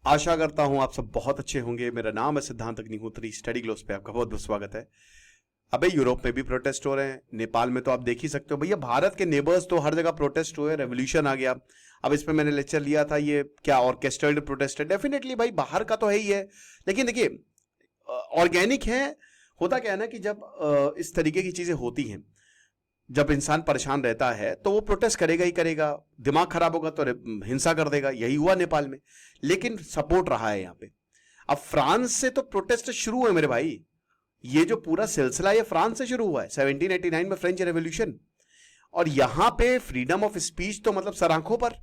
आशा करता हूं आप सब बहुत अच्छे होंगे। मेरा नाम है सिद्धांत अग्निहोत्री। स्टडी ग्लोस पे आपका बहुत बहुत स्वागत है। अबे यूरोप में भी प्रोटेस्ट हो रहे हैं, नेपाल में तो आप देख ही सकते हो भैया। भारत के नेबर्स तो हर जगह प्रोटेस्ट हुए, रेवोल्यूशन आ गया। अब इस पे मैंने लेक्चर लिया था, ये क्या ऑर्केस्ट्रेटेड प्रोटेस्ट है? डेफिनेटली भाई, बाहर का तो है ही है, लेकिन देखिए ऑर्गेनिक है। होता क्या है ना कि जब इस तरीके की चीजें होती हैं, जब इंसान परेशान रहता है तो वो प्रोटेस्ट करेगा ही करेगा। दिमाग खराब होगा तो हिंसा कर देगा। यही हुआ नेपाल में, लेकिन सपोर्ट रहा है यहां पे। अब फ्रांस से तो प्रोटेस्ट शुरू है मेरे भाई। ये जो पूरा सिलसिला ये फ्रांस से शुरू हुआ है 1789 में, फ्रेंच रेवोल्यूशन। और यहां पे फ्रीडम ऑफ स्पीच तो मतलब सरांखों पर।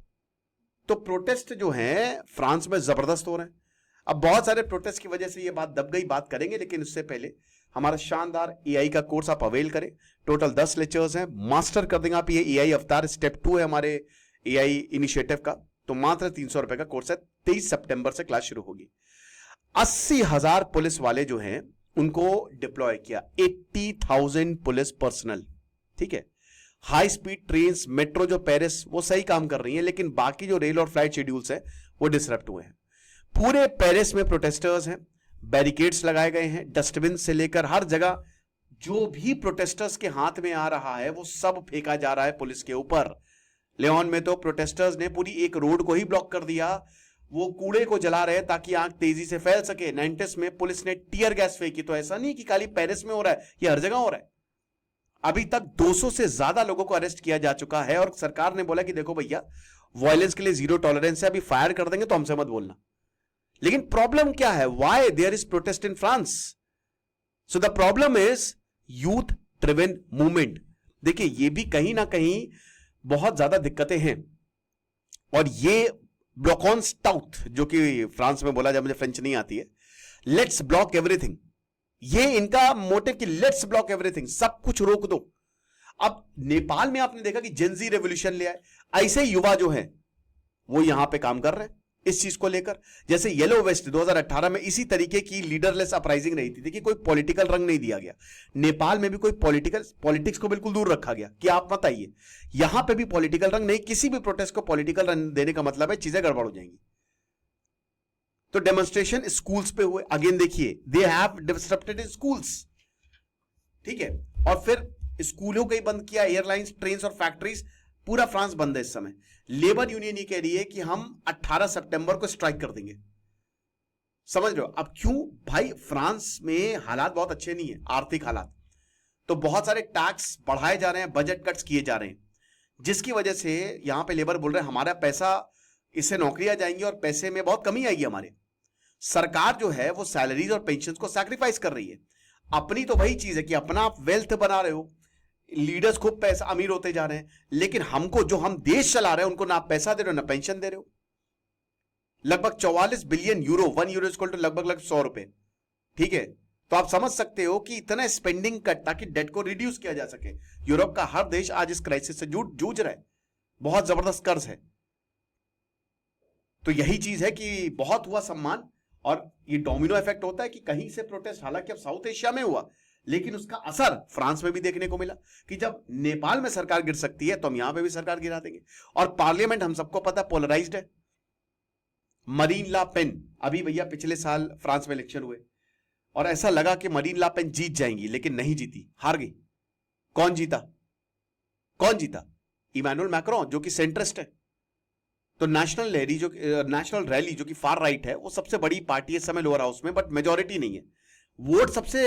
तो प्रोटेस्ट जो है फ्रांस में जबरदस्त हो रहे हैं। अब बहुत सारे प्रोटेस्ट की वजह से ये बात दब गई, बात करेंगे, लेकिन उससे पहले हमारा शानदार एआई का कोर्स आप अवेल करें। टोटल 10 लेक्चर्स हैं, मास्टर कर देंगे आप ये एआई अवतार। स्टेप 2 है हमारे एआई इनिशिएटिव का। तो मात्र 300 रुपए का कोर्स है। 23 सितंबर से क्लास शुरू होगी। 80,000 पुलिस वाले जो हैं उनको डिप्लॉय किया, 80,000 पुलिस पर्सनल। ठीक है, हाई स्पीड ट्रेन, मेट्रो जो पेरिस, वो सही काम कर रही है, लेकिन बाकी जो रेल और फ्लाइट शेड्यूल्स है वो डिसरप्ट हुए हैं। पूरे पेरिस में प्रोटेस्टर्स हैं, बैरिकेड्स लगाए गए हैं, डस्टबिन से लेकर हर जगह जो भी प्रोटेस्टर्स के हाथ में आ रहा है वो सब फेंका जा रहा है पुलिस के ऊपर। लियोन में तो प्रोटेस्टर्स ने पूरी एक रोड को ही ब्लॉक कर दिया। वो कूड़े को जला रहे ताकि आग तेजी से फैल सके। नैंटिस में पुलिस ने टियर गैस फेंकी। तो ऐसा नहीं कि खाली पेरिस में हो रहा है, ये हर जगह हो रहा है। अभी तक 200 से ज्यादा लोगों को अरेस्ट किया जा चुका है और सरकार ने बोला कि देखो भैया, वायलेंस के लिए जीरो टॉलरेंस है, अभी फायर कर देंगे तो हमसे मत बोलना। लेकिन प्रॉब्लम क्या है? Why there is protest in France? So the problem is youth driven movement. देखिए, ये भी कहीं ना कहीं बहुत ज्यादा दिक्कतें हैं। और ये ब्लॉक ऑन स्टाउट, जो कि फ्रांस में बोला जाए, मुझे फ्रेंच नहीं आती है, लेट्स ब्लॉक एवरीथिंग। ये इनका मोटिव कि लेट्स ब्लॉक एवरीथिंग, सब कुछ रोक दो। अब नेपाल में आपने देखा कि जेनजी रेवोल्यूशन ले आए। ऐसे युवा जो हैं वो यहां पे काम कर रहे हैं इस चीज को लेकर। जैसे येलो वेस्ट 2018 में इसी तरीके की लीडरलेस अपराइजिंग रही थी। देखिए, कोई पॉलिटिकल रंग नहीं दिया गया। नेपाल में भी कोई पॉलिटिक्स को बिल्कुल दूर रखा गया कि आप मत आइए। यहां पे भी पॉलिटिकल रंग नहीं। किसी भी प्रोटेस्ट को पॉलिटिकल रंग देने का मतलब है चीजें गड़बड़ हो जाएंगी। तो डेमोन्स्ट्रेशन स्कूल्स पे हुए। अगेन देखिए, दे हैव डिसरप्टेड स्कूल्स। ठीक है, और फिर स्कूलों को ही बंद किया, एयरलाइंस, ट्रेन और फैक्ट्रीज, पूरा फ्रांस बंद है इस समय। लेबर यूनियन ये कह रही है कि हम 18 सितंबर को स्ट्राइक कर देंगे। समझ रहे हो? अब क्यों भाई? फ्रांस में हालात बहुत अच्छे नहीं है, आर्थिक हालात। तो बहुत सारे टैक्स बढ़ाए जा रहे हैं, बजट कट्स किए जा रहे हैं, जिसकी वजह से यहां पे लेबर बोल रहे हैं हमारा पैसा, इससे नौकरियां जाएंगी और पैसे में बहुत कमी आएगी हमारे। सरकार जो है वो सैलरीज और पेंशन को सैक्रिफाइस कर रही है। अपनी तो वही चीज है कि अपना आप वेल्थ बना रहे हो, लीडर्स खूब पैसा अमीर होते जा रहे हैं, लेकिन हमको, जो हम देश चला रहे हैं, उनको ना पैसा दे रहे हो ना पेंशन दे रहे हो। लगभग 44 billion euro, 1 euro equal to लगभग 100 रुपए। ठीक है, तो आप समझ सकते हो कि इतना स्पेंडिंग कट ताकि डेट को रिड्यूस किया जा सके। यूरोप का हर देश आज इस क्राइसिस से जूझ रहा है। बहुत जबरदस्त कर्ज है। तो यही चीज है कि बहुत हुआ सम्मान, और ये डोमिनो इफेक्ट होता है कि कहीं से प्रोटेस्ट, हालांकि अब साउथ एशिया में हुआ, लेकिन उसका असर फ्रांस में भी देखने को मिला कि जब नेपाल में सरकार गिर सकती है तो हम यहां पे भी सरकार गिरा देंगे। और पार्लियामेंट हम सबको पता पोलराइज्ड है। मरीन ला पेन, अभी भैया पिछले साल फ्रांस में इलेक्शन हुए और ऐसा लगा कि मरीन ला पेन जीत जाएंगी, लेकिन नहीं जीती, हार गई। कौन जीता? कौन जीता? इमैनुअल मैक्रोन, जो कि सेंट्रिस्ट है। तो नेशनल रैली जो कि फार राइट है, वो सबसे बड़ी पार्टी है इस समय लोअर हाउस में, बट मेजोरिटी नहीं है। वोट सबसे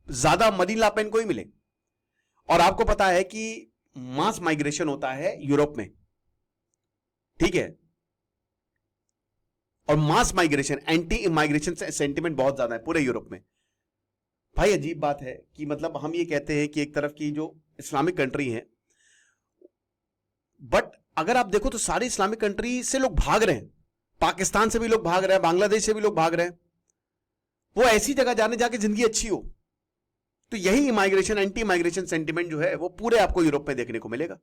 ज्यादा मरीन ला पेन को ही मिले। और आपको पता है कि मास माइग्रेशन होता है यूरोप में। ठीक है, और मास माइग्रेशन, एंटी इमाइग्रेशन सेंटिमेंट बहुत ज्यादा है पूरे यूरोप में। भाई अजीब बात है कि मतलब हम ये कहते हैं कि एक तरफ की जो इस्लामिक कंट्री है, बट अगर आप देखो तो सारी इस्लामिक कंट्री से लोग भाग रहे हैं। पाकिस्तान से भी लोग भाग रहे हैं, बांग्लादेश से भी लोग भाग रहे हैं। वो ऐसी जगह जाने जाके जिंदगी अच्छी हो। तो यही इमाइग्रेशन, एंटी इमाइग्रेशन सेंटिमेंट जो है वो पूरे आपको यूरोप में देखने को मिलेगा।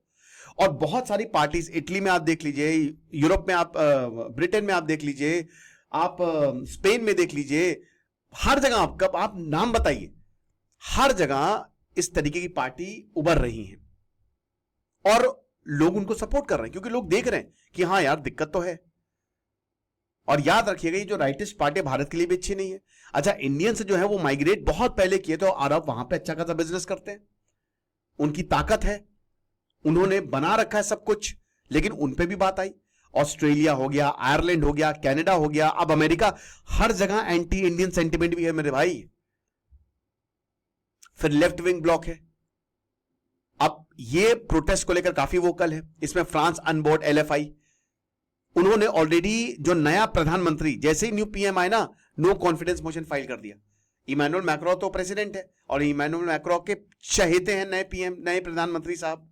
और बहुत सारी पार्टीज, इटली में आप देख लीजिए, यूरोप में आप, ब्रिटेन में आप देख लीजिए, आप स्पेन में देख लीजिए, हर जगह आप नाम बताइए, हर जगह इस तरीके की पार्टी उभर रही हैं और लोग उनको सपोर्ट कर रहे हैं, क्योंकि लोग देख रहे हैं कि हाँ यार दिक्कत तो है। और याद रखिएगा ये जो राइटिस्ट पार्टी भारत के लिए भी अच्छी नहीं है। अच्छा, इंडियंस जो है वो माइग्रेट बहुत पहले किए थे और अरब वहां पे अच्छा खासा बिजनेस करते हैं, उनकी ताकत है, उन्होंने बना रखा है सब कुछ, लेकिन उन पे भी बात आई। ऑस्ट्रेलिया हो गया, आयरलैंड हो गया, कनाडा हो गया, अब अमेरिका, हर जगह एंटी इंडियन सेंटिमेंट भी है मेरे भाई। फिर लेफ्ट विंग ब्लॉक है, अब ये प्रोटेस्ट को लेकर काफी वोकल है। इसमें फ्रांस अनबोर्ड LFI, उन्होंने ऑलरेडी जो नया प्रधानमंत्री, जैसे ही न्यू PM आए ना, नो कॉन्फिडेंस मोशन फाइल कर दिया। इमैनुअल मैक्रो तो प्रेसिडेंट है और इमैनुअल मैक्रो के चहेते हैं नए PM, नए प्रधानमंत्री साहब।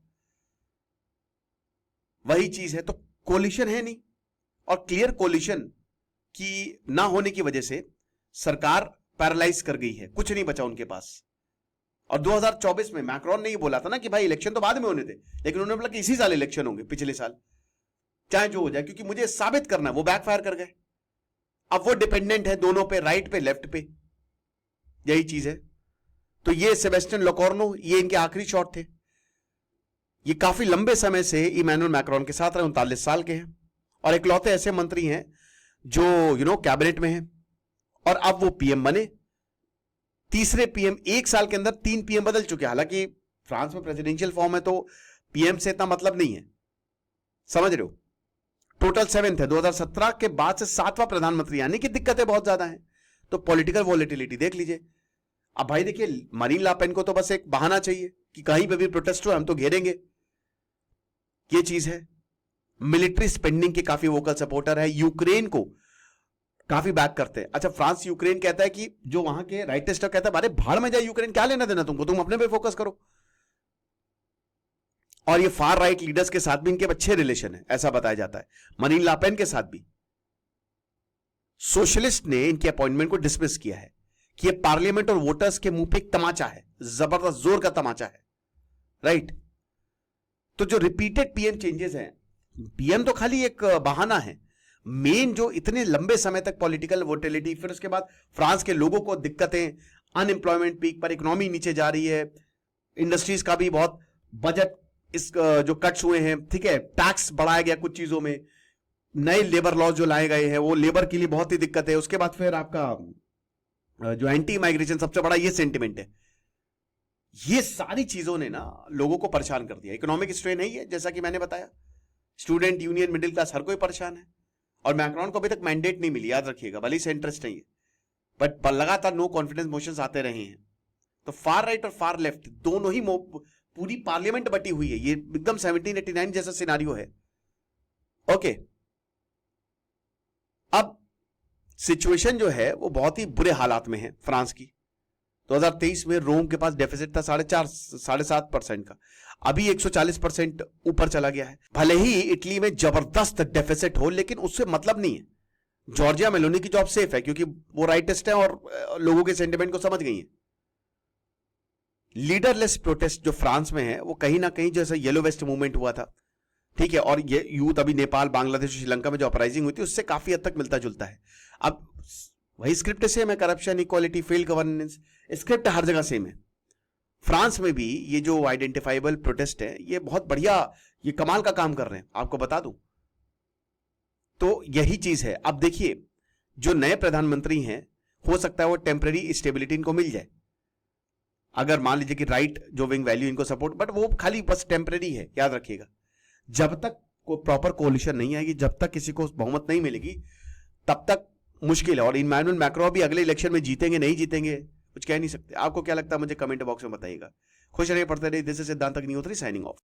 वही चीज है, तो कोलिशन है नहीं, और क्लियर कोलिशन की ना होने की वजह से सरकार पैरालाइज कर गई है, कुछ नहीं बचा उनके पास। और 2024 में मैक्रोन ने ही बोला था ना कि भाई इलेक्शन तो बाद में होने थे, लेकिन उन्होंने बोला कि इसी साल इलेक्शन होंगे, पिछले साल, चाहे जो हो जाए, क्योंकि मुझे साबित करना है। वो बैकफायर कर गए। अब वो डिपेंडेंट है दोनों पे, राइट पे, लेफ्ट पे, यही चीज है। तो ये सेबेस्टियन लोकोर्नो, ये इनके आखिरी शॉट थे। ये काफी लंबे समय से इमैनुअल मैक्रोन के साथ रहे, 39 साल के हैं और इकलौते ऐसे मंत्री हैं जो कैबिनेट में हैं, और अब वो PM बने, तीसरे PM। एक साल के अंदर 3 PM बदल चुके हैं। हालांकि फ्रांस में प्रेसिडेंशियल फॉर्म है तो PM से इतना मतलब नहीं है, समझ रहे हो। टोटल 7 थे, 2017 के बाद से 7वां प्रधानमंत्री, यानी कि दिक्कतें बहुत ज्यादा हैं। तो पॉलिटिकल वॉलेटिलिटी देख लीजिए। अब भाई देखिए, मरीन लापेन को तो बस एक बहाना चाहिए कि कहीं पे भी प्रोटेस्ट हो हम तो घेरेंगे, ये चीज है। मिलिट्री स्पेंडिंग के काफी वोकल सपोर्टर है, यूक्रेन को काफी बैक करते हैं। अच्छा, फ्रांस यूक्रेन कहता है कि जो वहां के राइटिस्ट कहता है अरे भाड़ में जाए यूक्रेन, क्या लेना देना तुमको, तुम अपने पे फोकस करो। और ये फार राइट लीडर्स के साथ भी इनके अच्छे रिलेशन है, ऐसा बताया जाता है, मरीन लापेन के साथ भी। सोशलिस्ट ने इनके अपॉइंटमेंट को डिसमिस किया है कि ये पार्लियामेंट और वोटर्स के मुंह पे एक तमाचा है, जबरदस्त जोर का तमाचा है, राइट। तो जो रिपीटेड PM चेंजेस हैं, PM तो खाली एक बहाना है, मेन जो इतने लंबे समय तक पॉलिटिकल वोटिलिटी, फिर उसके बाद फ्रांस के लोगों को दिक्कतें, अनएम्प्लॉयमेंट पीक पर, इकोनॉमी नीचे जा रही है, इंडस्ट्रीज का भी बहुत, बजट इस जो कट्स हुए हैं, ठीक है, टैक्स बढ़ाया गया कुछ चीजों में, नए लेबर लॉज जो लाए गए हैं वो लेबर के लिए बहुत ही दिक्कत है। उसके बाद फिर आपका जो एंटी माइग्रेशन सबसे बड़ा ये सेंटिमेंट है। ये सारी चीजों ने ना लोगों को परेशान कर दिया। इकोनॉमिक स्ट्रेन है ये, जैसा कि मैंने बताया, स्टूडेंट यूनियन, मिडिल क्लास, हर कोई परेशान है। और मैक्रोन को अभी तक मैंडेट नहीं मिली, याद रखिएगा, भले से इंटरेस्ट नहीं है, बट लगातार नो कॉन्फिडेंस मोशंस आते रहे हैं। तो फार राइट और फार लेफ्ट दोनों ही पूरी पार्लियामेंट बटी हुई है, ये एकदम 1789 जैसा सिनारियो है। ओके, अब सिचुएशन जो है वो बहुत ही बुरे हालात में है फ्रांस की। 2023 में रोम के पास डेफिसिट था 7.5% का, अभी 140% ऊपर चला गया है। भले ही इटली में जबरदस्त डेफिसिट हो, लेकिन उससे मतलब नहीं है। जॉर्जिया मेलोनी की जॉब सेफ है क्योंकि वो राइटिस्ट है और लोगों के सेंटिमेंट को समझ गई है। लीडरलेस प्रोटेस्ट जो फ्रांस में है वो कहीं ना कहीं जैसे येलो वेस्ट मूवमेंट हुआ था, ठीक है, और ये यूथ अभी नेपाल, बांग्लादेश, श्रीलंका में जो अपराइजिंग हुई थी उससे काफी हद तक मिलता जुलता है। अब वही स्क्रिप्ट सेम है, corruption, equality, failed governance, script हर जगह सेम है। फ्रांस में भी ये जो आइडेंटिफाइबल प्रोटेस्ट है ये बहुत बढ़िया, ये कमाल का काम कर रहे हैं, आपको बता दूं। तो यही चीज है। अब देखिए, जो नए प्रधानमंत्री हैं हो सकता है वो टेम्पररी स्टेबिलिटी इनको मिल जाए, अगर मान लीजिए कि राइट जो विंग वैल्यू इनको सपोर्ट, बट वो खाली बस टेम्पररी है, याद रखिएगा। जब तक कोई प्रॉपर कोलिशन नहीं आएगी, जब तक किसी को बहुमत नहीं मिलेगी, तब तक मुश्किल है। और इमैनुअल मैक्रोन भी अगले इलेक्शन में जीतेंगे नहीं जीतेंगे कुछ कह नहीं सकते। आपको क्या लगता है मुझे कमेंट बॉक्स में बताइएगा। खुश रहिए, पढ़ते रहिए। दिस इज सिद्धांत अग्निहोत्री साइनिंग ऑफ।